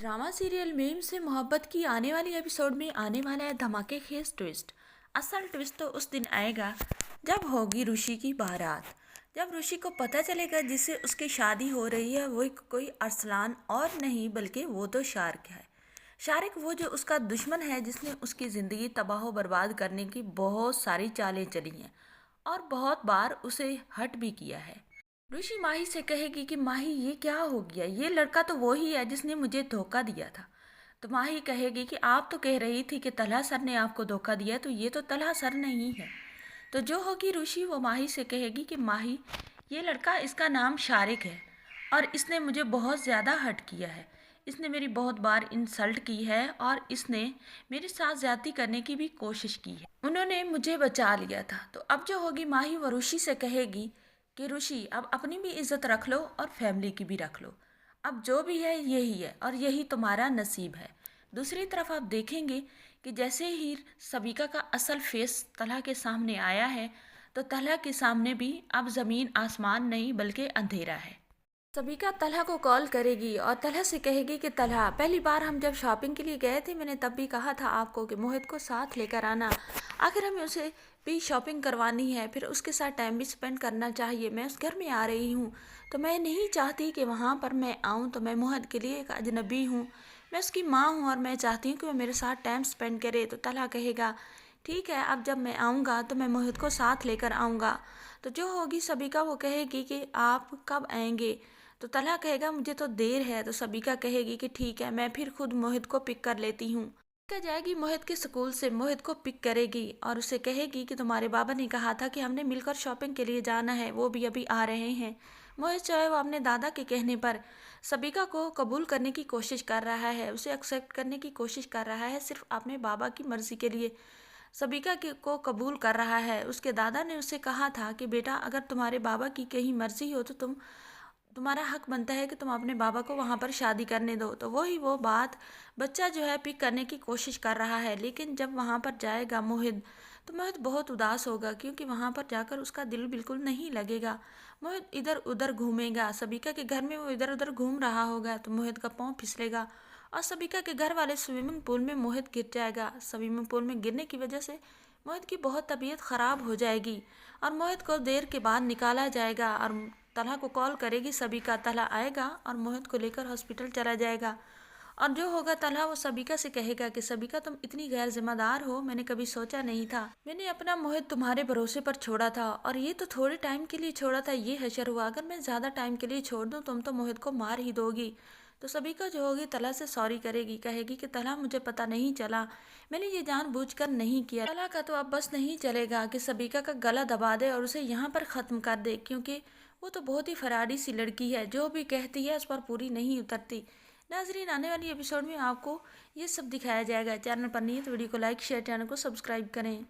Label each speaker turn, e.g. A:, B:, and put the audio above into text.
A: Drama serial ma'am से मोहब्बत की आने वाली एपिसोड में आने वाला है धमाकेखेज ट्विस्ट। असल ट्विस्ट तो उस दिन आएगा जब होगी ऋषि की बारात। जब ऋषि को पता चलेगा जिससे उसकी शादी हो रही है वो कोई अरसलान और नहीं बल्कि वो तो शार्क है। शार्क वो जो उसका दुश्मन है जिसने उसकी ज़िंदगी तबाह बर्बाद करने की बहुत सारी चालें चली हैं और बहुत बार उसे हट भी किया है। ऋषि माही से कहेगी कि माही ये क्या हो गया, ये लड़का तो वो ही है जिसने मुझे धोखा दिया था। तो माही कहेगी कि आप तो कह रही थी कि तलहा सर ने आपको धोखा दिया, तो ये तो तलहा सर नहीं है। तो जो होगी ऋषि वो माही से कहेगी कि माही ये लड़का, इसका नाम शारिक है और इसने मुझे बहुत ज़्यादा हर्ट किया है। इसने मेरी बहुत बार इंसल्ट की है और इसने मेरे साथ ज्यादती करने की भी कोशिश की है। उन्होंने मुझे बचा लिया था। तो अब जो होगी माही वो ऋषि से कहेगी कि ऋषि अब अपनी भी इज्जत रख लो और फैमिली की भी रख लो। अब जो भी है यही है और यही तुम्हारा नसीब है। दूसरी तरफ आप देखेंगे कि जैसे ही सबिका का असल फेस तलहा के सामने आया है तो तलहा के सामने भी अब ज़मीन आसमान नहीं बल्कि अंधेरा है। सबिका तलहा को कॉल करेगी और तलहा से कहेगी कि तलहा, पहली बार हम जब शॉपिंग के लिए गए थे मैंने तब भी कहा था आपको कि मोहित को साथ लेकर आना। आखिर हमें उसे भी शॉपिंग करवानी है, फिर उसके साथ टाइम भी स्पेंड करना चाहिए। मैं उस घर में आ रही हूँ तो मैं नहीं चाहती कि वहाँ पर मैं आऊँ तो मैं मोहित के लिए एक अजनबी हूँ। मैं उसकी माँ हूँ और मैं चाहती हूँ कि वो मेरे साथ टाइम स्पेंड करे। तो तलहा कहेगा ठीक है, अब जब मैं आऊँगा तो मैं मोहित को साथ लेकर आऊँगा। तो जो होगी सबिका वो कहेगी कि आप कब आएंगे। तो तलहा कहेगा मुझे तो देर है। तो सबिका कहेगी कि ठीक है, मैं फिर खुद मोहित को पिक कर लेती हूँ। क्या जाएगी मोहित के स्कूल से, मोहित को पिक करेगी और उसे कहेगी कि तुम्हारे बाबा ने कहा था कि हमने मिलकर शॉपिंग के लिए जाना है, वो भी अभी आ रहे हैं। मोहित जो है वो अपने दादा के कहने पर सबिका को कबूल करने की कोशिश कर रहा है, उसे एक्सेप्ट करने की कोशिश कर रहा है सिर्फ अपने बाबा की मर्जी के लिए। सबिका के को कबूल कर रहा है। उसके दादा ने उसे कहा था कि बेटा अगर तुम्हारे बाबा की कहीं मर्जी हो तो तुम्हारा हक बनता है कि तुम अपने बाबा को वहाँ पर शादी करने दो। तो वही वो बात बच्चा जो है पिक करने की कोशिश कर रहा है, लेकिन जब वहाँ पर जाएगा मोहित तो मोहित बहुत उदास होगा क्योंकि वहाँ पर जाकर उसका दिल बिल्कुल नहीं लगेगा। मोहित इधर उधर घूमेगा, सबिका के घर में वो इधर उधर घूम रहा होगा तो मोहित का पाँव फिसलेगा और सबिका के घर वाले स्विमिंग पूल में मोहित गिर जाएगा। स्विमिंग पूल में गिरने की वजह से मोहित की बहुत तबीयत ख़राब हो जाएगी और मोहित को देर के बाद निकाला जाएगा और तलहा को कॉल करेगी सबिका। तलहा आएगा और मोहित को लेकर हॉस्पिटल चला जाएगा और जो होगा तलहा वो सबिका से कहेगा कि सबिका तुम इतनी गैर जिम्मेदार हो, मैंने कभी सोचा नहीं था। मैंने अपना मोहित तुम्हारे भरोसे पर छोड़ा था और ये तो थोड़े टाइम के लिए छोड़ा था, ये हशर हुआ। अगर मैं ज़्यादा टाइम के लिए छोड़ दूँ तुम तो मोहित को मार ही दोगी। तो सबिका जो होगी तलहा से सॉरी करेगी, कहेगी कि तलहा मुझे पता नहीं चला, मैंने ये जानबूझकर नहीं किया। तलहा का तो अब बस नहीं चलेगा कि सबिका का गला दबा दे और उसे यहाँ पर ख़त्म कर दे, क्योंकि वो तो बहुत ही फराडी सी लड़की है, जो भी कहती है उस पर पूरी नहीं उतरती। नाजरीन, आने वाली एपिसोड में आपको ये सब दिखाया जाएगा। चैनल पर नहीं है तो वीडियो को लाइक शेयर, चैनल को सब्सक्राइब करें।